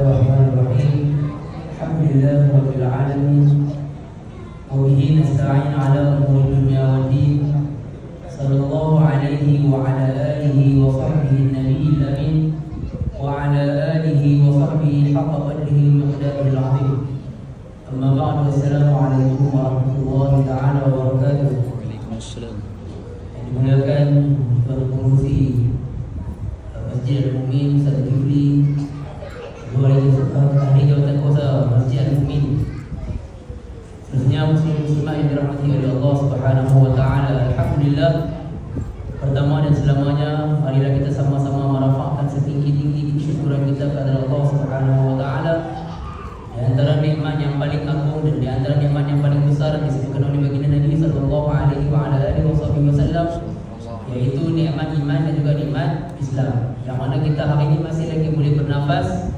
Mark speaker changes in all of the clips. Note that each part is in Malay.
Speaker 1: Bismillahirrahmanirrahim. Alhamdulillahirabbil alamin. Wa bihi nasta'in 'ala umuri dunya waddin. Sallallahu alaihi wa ala alihi wa sahbihi an-nabiyil amin wa ala alihi wa sahbihi haqqa qadrihi miqdaril 'azim. Amma ba'du. Assalamu alaikum warahmatullahi ta'ala wabarakatuh.
Speaker 2: Waalaikumsalam.
Speaker 1: Dimuliakan pengurusi Masjid Al-Mu'min Sadjuli, Ahli Jawatan Kuasa Masjid Al-Mu'min, seterusnya muslim-muslimah yang dirahmati oleh Allah Subhanahu wa ta'ala. Alhamdulillah, pertama dan selamanya marilah kita sama-sama merafakkan setinggi-tinggi kesyukuran kita kepada Allah Subhanahu wa ta'ala. Di antara nikmat yang paling agung dan di antara nikmat yang paling besar disebutkan oleh baginda Nabi sallallahu alaihi wasallam, yaitu nikmat iman dan juga nikmat Islam, yang mana kita hari ini masih lagi boleh bernafas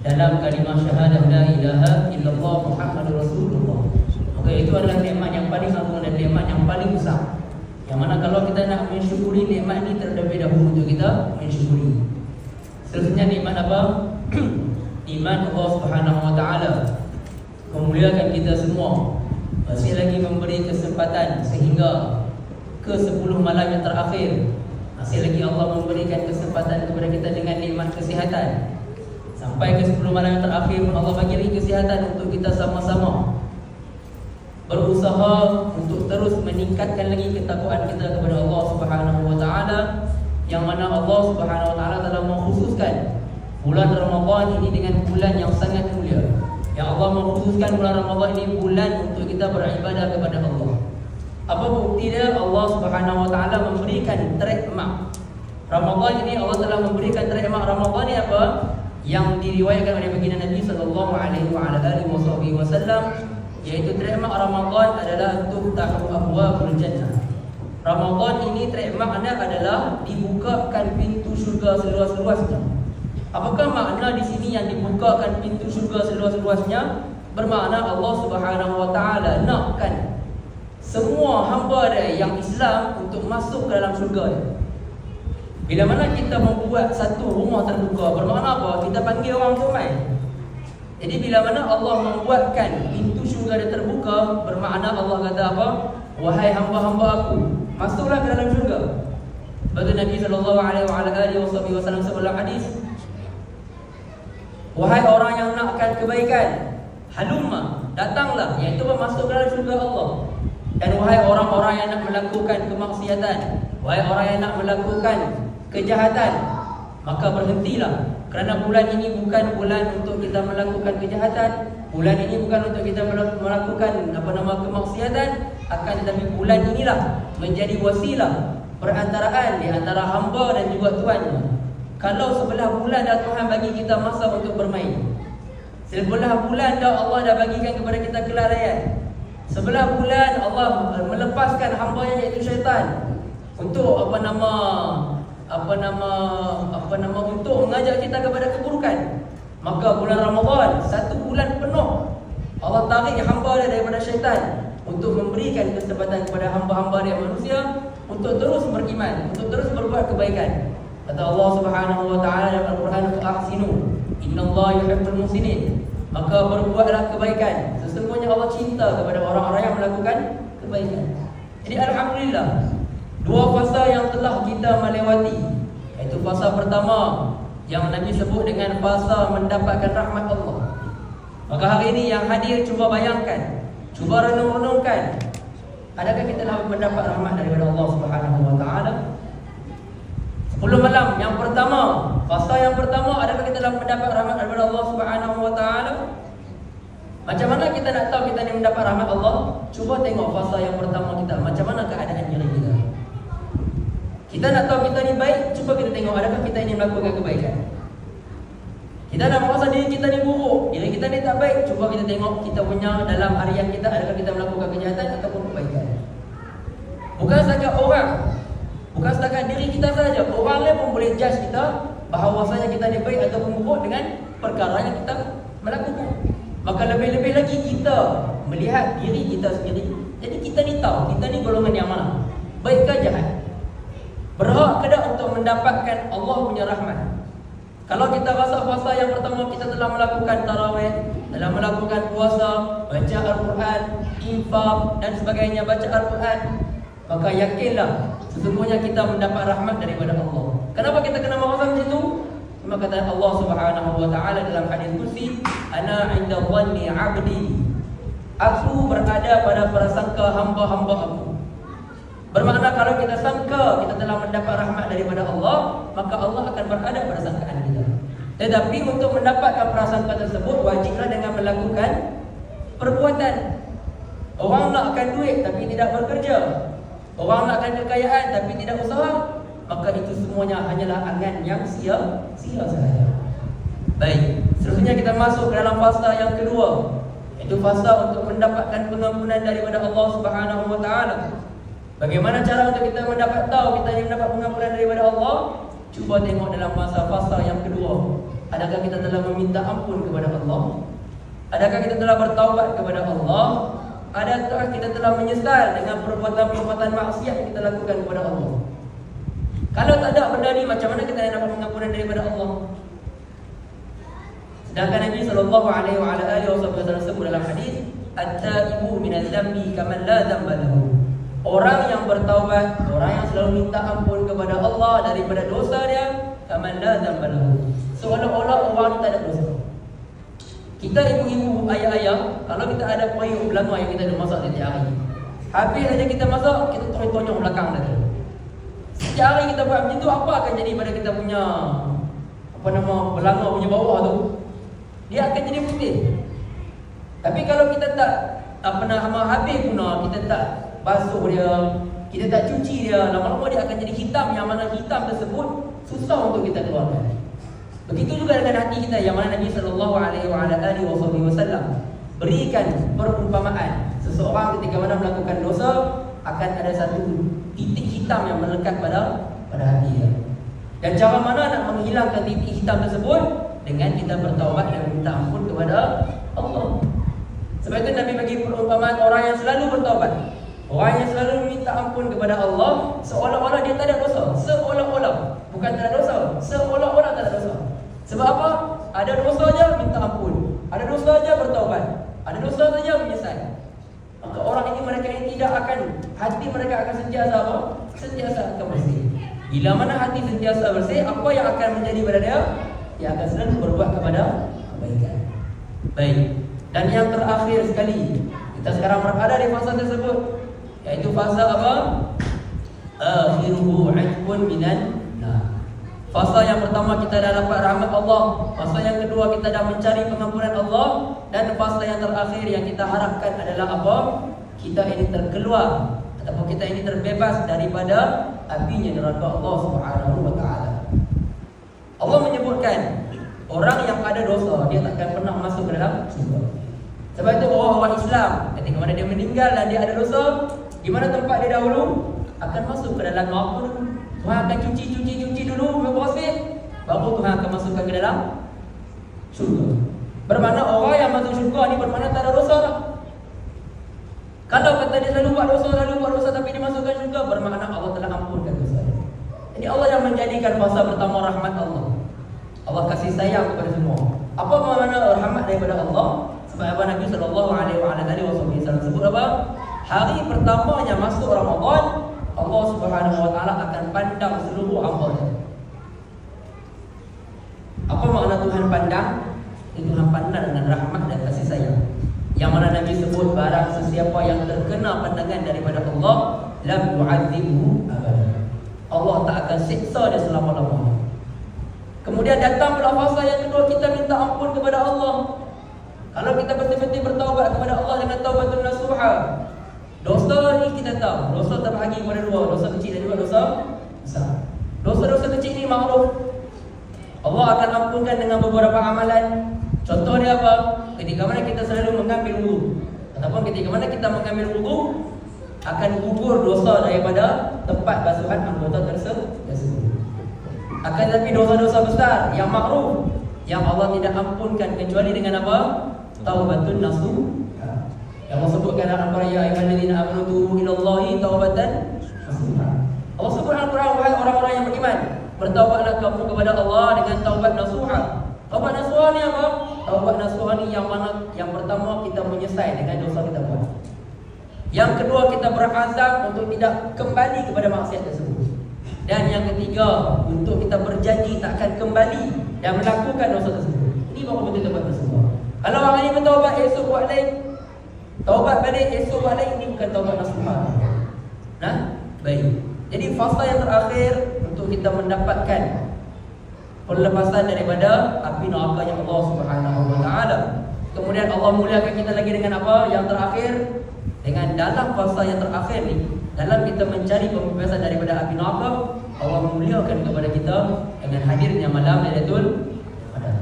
Speaker 1: dalam kalimah syahadah la ilaha illallah Muhammadur Rasulullah. Maka itu adalah nikmat yang paling agung dan nikmat yang paling besar, yang mana kalau kita nak mensyukuri nikmat ini, terlebih dahulu untuk kita mensyukuri. Seterusnya nikmat apa? Iman Allah Subhanahu wa ta'ala memuliakan kita semua, masih lagi memberi kesempatan sehingga ke 10 malam yang terakhir. Masih lagi Allah memberikan kesempatan kepada kita dengan nikmat kesihatan. Sampai ke 10 malam yang terakhir Allah bagi lagi kesihatan untuk kita sama-sama berusaha untuk terus meningkatkan lagi ketakwaan kita kepada Allah Subhanahu wa ta'ala, yang mana Allah Subhanahu wa ta'ala telah mengkhususkan bulan Ramadan ini dengan bulan yang sangat mulia. Yang Allah mengkhususkan bulan Ramadan ini bulan untuk kita beribadah kepada Allah. Apa bukti dia? Allah Subhanahu wa ta'ala memberikan track mark Ramadan ini. Allah telah memberikan track mark Ramadan ini apa? Yang diriwayatkan oleh baginda Nabi sallallahu alaihi wasallam, yaitu track mark Ramadan adalah tuftahu abwabul jannah. Ramadan ini track marknya adalah dibukakan pintu syurga seluas-luasnya. Apakah makna di sini yang dibukakan pintu syurga seluas-luasnya? Bermakna Allah Subhanahu wa ta'ala nakkan semua hamba dia yang Islam untuk masuk ke dalam syurga dia. Bila mana kita membuat satu rumah terbuka, bermakna apa? Kita panggil orang tu mai. Jadi bila mana Allah membuatkan pintu syurga dia terbuka, bermakna Allah kata apa? Wahai hamba-hamba aku, masuklah ke dalam syurga. Bagi Nabi sallallahu alaihi wasallam sebuah hadis, wahai orang yang nakkan kebaikan, halumma, datanglah, iaitu masuk ke dalam syurga Allah. Dan wahai orang-orang yang nak melakukan kemaksiatan, wahai orang yang nak melakukan kejahatan, maka berhentilah. Kerana bulan ini bukan bulan untuk kita melakukan kejahatan, bulan ini bukan untuk kita melakukan kemaksiatan, akan tetapi bulan inilah menjadi wasilah perantaraan di antara hamba dan juga Tuhannya. Kalau sebelah bulan dah Tuhan bagi kita masa untuk bermain, sebelah bulan dah Allah dah bagikan kepada kita kelalaian, sebelah bulan Allah melepaskan hamba-Nya iaitu syaitan untuk untuk mengajak kita kepada keburukan. Maka bulan Ramadan, satu bulan penuh Allah tarik hamba dia daripada syaitan untuk memberikan kesempatan kepada hamba-hamba dia manusia untuk terus beriman, untuk terus berbuat kebaikan. Kata Allah Subhanahu wa ta'ala dalam Al-Quran, "Ahsinu, innallaha yuhibbul muhsinin." Maka berbuatlah kebaikan, sesungguhnya Allah cinta kepada orang-orang yang melakukan kebaikan. Jadi alhamdulillah, dua fasa yang telah kita melewati, iaitu fasa pertama yang Nabi sebut dengan fasa mendapatkan rahmat Allah. Maka hari ini yang hadir, cuba bayangkan, cuba renung-renungkan, adakah kita telah mendapat rahmat daripada Allah Subhanahu wa ta'ala? 10 malam yang pertama, fasa yang pertama, adakah kita telah mendapat rahmat daripada Allah Subhanahu wa ta'ala? Macam mana kita nak tahu kita ni mendapat rahmat Allah? Cuba tengok fasa yang pertama kita, macam mana keadaan diri kita. Kita nak tahu kita ni baik, cuba kita tengok adakah kita ini melakukan kebaikan. Kita nak merasa diri kita ni buruk, diri kita ni tak baik, cuba kita tengok kita punya dalam harian kita, adakah kita melakukan kejahatan ataupun kebaikan. Bukan setakat orang, bukan setakat diri kita saja, orang lain pun boleh judge kita bahawasanya kita ni baik ataupun buruk dengan perkara yang kita melakukan. Maka lebih-lebih lagi kita melihat diri kita sendiri. Jadi kita ni tahu kita ni golongan yang mana, baik ke jahat, berhak ke tak untuk mendapatkan Allah punya rahmat. Kalau kita rasa fasa yang pertama kita telah melakukan tarawih, telah melakukan puasa, baca Al-Quran, infak dan sebagainya, baca Al-Quran, maka yakinlah sesungguhnya kita mendapat rahmat daripada Allah. Kenapa kita kena merasa macam itu? Cuma kata Allah Subhanahu wa taala dalam hadis kursi, ana 'inda dhanni 'abdi. Aku berada pada prasangka hamba-hamba aku. Bermakna kalau kita sangka kita telah mendapat rahmat daripada Allah, maka Allah akan berada pada sangkaan kita. Tetapi untuk mendapatkan prasangka tersebut, wajiblah dengan melakukan perbuatan. Orang nakkan duit tapi tidak bekerja, orang nakkan kekayaan tapi tidak usaha, maka itu semuanya hanyalah angan yang sia-sia sahaja. Baik, seterusnya kita masuk ke dalam fasa yang kedua, iaitu fasa untuk mendapatkan pengampunan daripada Allah Subhanahu wa taala. Bagaimana cara untuk kita tahu kita ingin mendapat pengampunan daripada Allah? Cuba tengok dalam fasa yang kedua. Adakah kita telah meminta ampun kepada Allah? Adakah kita telah bertaubat kepada Allah? Adakah kita telah menyesal dengan perbuatan-perbuatan maksiat yang kita lakukan kepada Allah? Kalau tak ada benda ni, macam mana kita nak dapat pengampunan daripada Allah? Sedangkan Nabi SAW sebut dalam hadis, at-taibu minadz dzambi kaman la dzamba lahu. Orang yang bertaubat, orang yang selalu minta ampun kepada Allah daripada dosa dia, kaman la dzamba lahu, seolah-olah orang tak ada dosa. Kita ibu-ibu, ayah-ayah, kalau kita ada periuk belanga yang kita ada masak setiap hari, habis saja kita masak, kita tonyong belakang tadi. Setiap hari kita buat macam tu, apa akan jadi pada kita punya belanga punya bawah tu? Dia akan jadi putih. Tapi kalau kita tak habis guna, kita tak basuh dia, kita tak cuci dia, lama-lama dia akan jadi hitam, yang mana hitam tersebut susah untuk kita keluarkan. Begitu juga dengan hati kita, yang mana Nabi SAW berikan perumpamaan. Seseorang ketika mana melakukan dosa, akan ada satu titik hitam yang melekat pada hati dia. Dan cara mana nak menghilangkan titik hitam tersebut? Dengan kita bertaubat dan minta ampun kepada Allah. Sebab itu Nabi bagi perumpamaan orang yang selalu bertaubat, orang yang selalu minta ampun kepada Allah, seolah-olah dia tak ada dosa. Seolah-olah, bukan tak ada dosa, seolah-olah tak ada dosa. Sebab apa? Ada dosa saja minta ampun, ada dosa saja bertaubat, ada dosa saja menyesal. Maka orang ini, mereka ini tidak akan, hati mereka akan sentiasa apa? Sentiasa akan bersih. Bila mana hati sentiasa bersih, apa yang akan menjadi pada dia? Dia akan selalu berbuat kepada kebaikan. Baik. Dan yang terakhir sekali, kita sekarang berada di fasa tersebut, iaitu fasa apa? Akhiruhu 'atqun minan nar. Fasa yang pertama kita dah dapat rahmat Allah, fasa yang kedua kita dah mencari pengampunan Allah, dan fasa yang terakhir yang kita harapkan adalah apa? Kita ini terkeluar ataupun kita ini terbebas daripada apinya neraka Allah Subhanahu wa taala. Allah menyebutkan orang yang ada dosa, dia takkan pernah masuk ke dalam syurga. Sebab itu orang-orang Islam, ketika mana dia meninggal dan dia ada dosa, di mana tempat dia dahulu, akan masuk ke dalam neraka dulu. Tuhan akan cuci dulu, berbersih, baru Tuhan akan masukkan ke dalam syurga. Bermakna orang yang masuk syurga ni bermakna tak ada dosa tak? Kalau kata dia selalu buat dosa tapi dimasukkan syurga, bermakna Allah telah ampunkan dosa dia. Jadi Allah yang menjadikan fasa pertama rahmat Allah. Allah kasih sayang kepada semua. Apa makna rahmat daripada Allah? Sebab apa Nabi SAW sebut apa? Hari pertamanya masuk Ramadan, Allah Subhanahu wa taala akan pandang seluruh amalnya. Apa makna Tuhan pandang? Tuhan pandang dengan rahmat dan kasih sayang. Yang mana Nabi sebut, barang sesiapa yang terkena pandangan daripada Allah, lam yu'adzibhu abadan. Allah tak akan siksa dia selama-lamanya. Kemudian datang pula fasa yang kedua, kita minta ampun kepada Allah. Kalau kita betul-betul bertaubat kepada Allah dengan taubatun nasuha, dosa ni kita tahu, dosa terbahagi kepada dua, dosa kecil dan juga dosa besar. Dosa-dosa kecil ni makruf, Allah akan ampunkan dengan beberapa amalan. Contoh dia apa? Ketika mana kita selalu mengambil wudu, ataupun ketika mana kita mengambil wudu, akan gugur dosa daripada tempat basuhan anggota tersebut. Akan tetapi dosa-dosa besar yang makruf, yang Allah tidak ampunkan kecuali dengan apa? Taubatun nasuha. Yang Allah sebutkan dalam Al-Quran, ya ayyuhallazina amanu tubu ilallahi taubatan nasuha. Allah sebut dalam Al-Quran, wahai orang-orang yang beriman, Bertaubatlah kamu kepada Allah dengan taubat nasuha. Taubat nasuha ni apa? Taubat nasuha ni yang mana? Yang pertama, kita menyesal dengan dosa kita buat. Yang kedua, kita berazam untuk tidak kembali kepada maksiat tersebut. Dan yang ketiga, untuk kita berjanji tak akan kembali dan melakukan dosa tersebut. Ini baru betul taubat nasuha. Kalau orang ni bertaubat, esok buat lain, taubat balik, esok buat lain, ini bukan taubat nasuha. Nah, baik. Jadi fasa yang terakhir untuk kita mendapatkan pelepasan daripada api nerakanya Allah Subhanahu wa taala. Kemudian Allah muliakan kita lagi dengan apa? Yang terakhir, dengan dalam fasa yang terakhir ni, dalam kita mencari pembebasan daripada api neraka, Allah muliakan kepada kita dengan hadirnya malam Lailatul Qadar.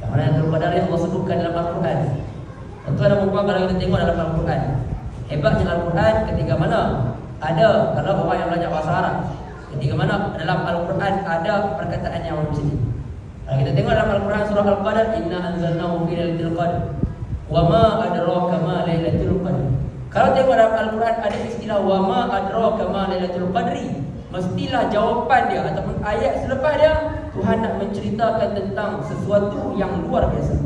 Speaker 1: Yang mana Lailatul Qadar yang Allah sebutkan dalam Al-Quran. Tuan-tuan dan puan, kalau kita tengok dalam Al-Quran, hebatnya Al-Quran ketika mana ada, kalau orang yang belajar bahasa Arab, ketika mana dalam Al-Quran ada perkataan yang macam ni. Kalau kita tengok dalam Al-Quran surah Al-Qadar, inna anzalnahu fi lailatul qadr wa ma adraka ma lailatul qadr. Kalau tengok dalam Al-Quran ada istilah wa ma adraka ma lailatul qadri, mestilah jawapan dia ataupun ayat selepas dia Tuhan nak menceritakan tentang sesuatu yang luar biasa.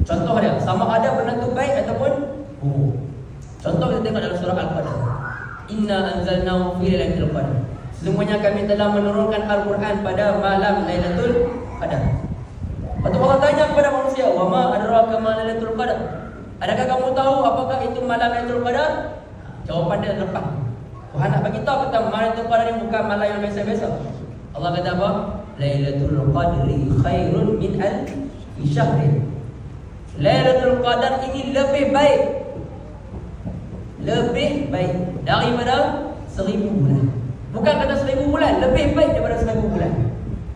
Speaker 1: Contoh dia, sama ada benda tu baik ataupun buruk. Contoh kita tengok dalam surah Al-Qadar, inna anzalnahu fi lailatul qadr. Sesungguhnya kami telah menurunkan Al-Quran pada malam Lailatul Qadar. Lepas tu Allah tanya kepada manusia, wa ma adraka ma lailatul qadr. Adakah kamu tahu apakah itu malam Lailatul Qadar? Jawapan dia lepas. Tuhan nak bagi tahu tentang malam Lailatul Qadar ni bukan malam yang biasa-biasa. Allah kata apa? Lailatul Qadri khairun min alfi syahrin. Lailatul Qadar ini lebih baik, lebih baik daripada 1000 bulan. Bukan kata 1000 bulan, lebih baik daripada 1000 bulan.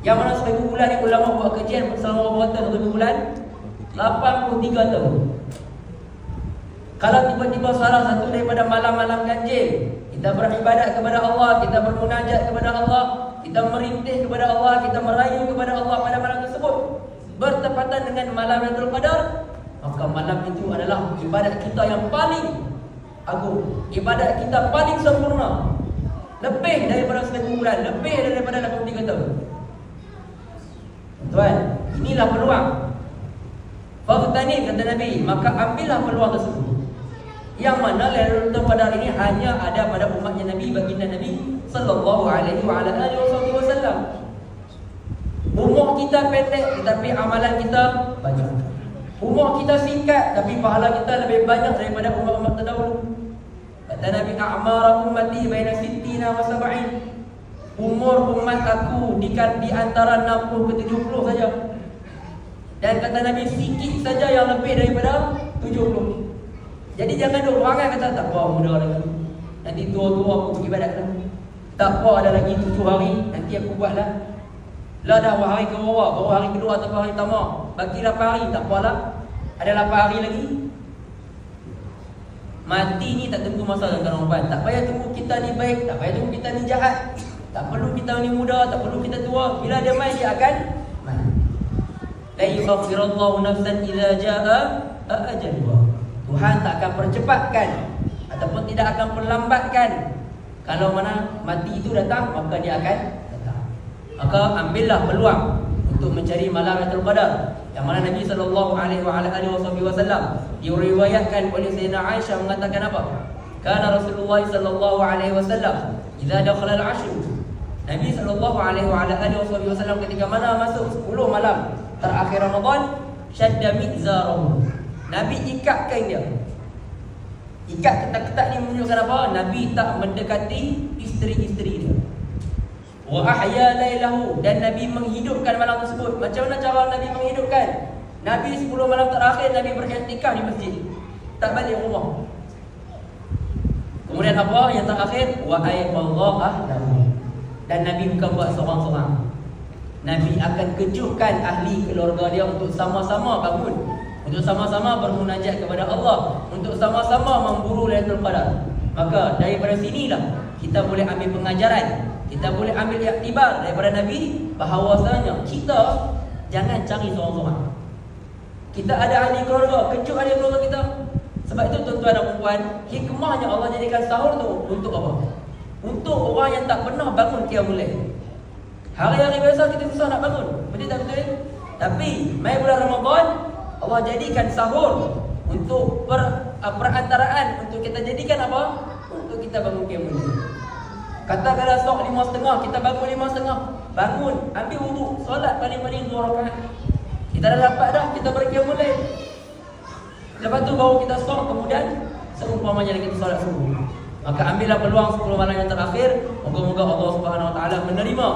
Speaker 1: Yang mana 1000 bulan ni ulama buat kajian selama berapa tahun 1000 bulan? 83 tahun. Kalau tiba-tiba salah satu daripada malam-malam ganjil, kita beribadat kepada Allah, kita bermunajat kepada Allah, kita merintih kepada Allah, kita merayu kepada Allah pada malam tersebut, bertepatan dengan malam Lailatul Qadar, maka malam itu adalah ibadat kita yang paling agung, ibadat kita paling sempurna, lebih daripada 1000 bulan, lebih daripada 83 tahun. Tuan, inilah peluang. Faghtani, kata Nabi, maka ambillah peluang tersebut. Yang mana Lailatul Qadar ini hanya ada pada umatnya Nabi, baginda Nabi sallallahu alaihi wa ala alihi wasallam. Umur kita pendek tetapi amalan kita banyak. Umur kita singkat tapi pahala kita lebih banyak daripada umat-umat terdahulu. Kata Nabi, a'mara ummati baina 60 wa 70. Umur umat aku di antara 60 ke 70 saja. Dan kata Nabi, sikit saja yang lebih daripada 70. Jadi jangan duk orang kata tak apa, muda lagi, nanti tua-tua aku pergi ibadat lah. Tak apa, ada lagi 7 hari, nanti aku buat lah. Lah dah hari ke bawah, baru hari kedua atau hari pertama, bagi 8 hari, tak apalah, ada 8 hari lagi. Mati ni tak tunggu masa tuan-tuan puan. Tak payah tunggu kita ni baik, tak payah tunggu kita ni jahat. Tak perlu kita ni muda, tak perlu kita tua. Bila dia main, dia akan main. La yuakhirullahu nafsan idza jaa ajaluha. Tuhan tak akan percepatkan ataupun tidak akan perlambatkan. Kalau mana mati itu datang, maka dia akan datang. Maka ambillah peluang untuk mencari malam Lailatul Qadar. Yang mana Nabi sallallahu alaihi wasallam diriwayatkan oleh Sayyidina Aisyah mengatakan apa? Kana Rasulullah sallallahu alaihi wasallam idza dakhala al-'ashr. Nabi sallallahu alaihi wasallam ketika mana masuk 10 malam terakhir Ramadan, syadda mizarahu. Nabi ikatkan dia. Ikat ketat-ketat ni menunjukkan apa? Nabi tak mendekati isteri-isteri dia. Wa ahya lailahu, dan Nabi menghidupkan malam tersebut. Macam mana cara Nabi menghidupkan? Nabi 10 malam terakhir Nabi beriktikaf di masjid, tak balik rumah. Kemudian apa yang terakhir? Wa ayqadha ahlahu. Dan Nabi bukan buat seorang-seorang. Nabi akan kejutkan ahli keluarga dia untuk sama-sama bangun, untuk sama-sama bermunajat kepada Allah, untuk sama-sama memburu Lailatul Qadar. Maka daripada sinilah kita boleh ambil pengajaran, kita boleh ambil iktibar daripada Nabi bahawasanya kita jangan cari seorang-seorang. Kita ada ahli keluarga, kejut ahli keluarga kita. Sebab itu tuan-tuan dan puan, hikmahnya Allah jadikan sahur tu untuk apa? untuk orang yang tak pernah bangun qiyamul lail. Hari-hari biasa kita susah nak bangun, betul tak betul? Tapi mai bulan Ramadan, Allah jadikan sahur untuk perantaraan untuk kita jadikan apa? Untuk kita bangun qiyamul lail. Katakanlah esok 5.30, kita bangun 5.30, bangun, ambil wudu, solat paling-paling 2 rakaat. Kita dah dapat dah, kita berqiyamul lail. Lepas tu baru kita stop, kemudian seumpamanya kita solat subuh. Maka ambillah peluang 10 malam yang terakhir. Moga-moga Allah Subhanahu Wa Taala menerima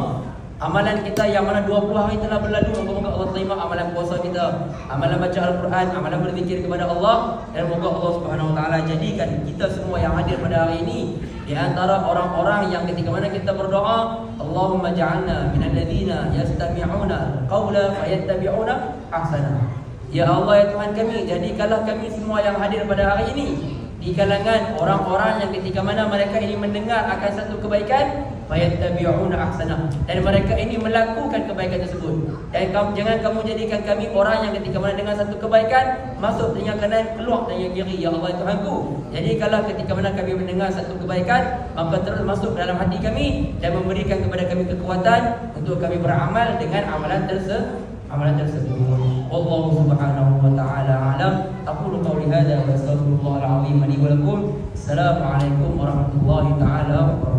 Speaker 1: amalan kita yang mana 20 hari telah berlalu. Moga-moga Allah terima amalan puasa kita, amalan baca Al-Quran, amalan berzikir kepada Allah. Dan moga Allah Subhanahu Wa Taala jadikan kita semua yang hadir pada hari ini di antara orang-orang yang ketika mana kita berdoa, Allahumma ja'alna minal ladzina yastami'una qawla fayattabi'una ahsana. Ya Allah, ya Tuhan kami, jadikanlah kami semua yang hadir pada hari ini di kalangan orang-orang yang ketika mana mereka ini mendengar akan satu kebaikan, fayattabi'una ahsana, dan mereka ini melakukan kebaikan tersebut. Dan jangan kamu jadikan kami orang yang ketika mana dengar satu kebaikan masuk dengan kanan, keluar dengan kiri. Ya Allah, Tuhanku, jadi kalau ketika mana kami mendengar satu kebaikan, maka terus masuk dalam hati kami dan memberikan kepada kami kekuatan untuk kami beramal dengan amalan tersebut. Wallahu subhanahu wa ta'ala a'lam. Aqulu qawli hadha wa astaghfirullah al-azim li wa lakum. Assalamualaikum warahmatullahi ta'ala wabarakatuh.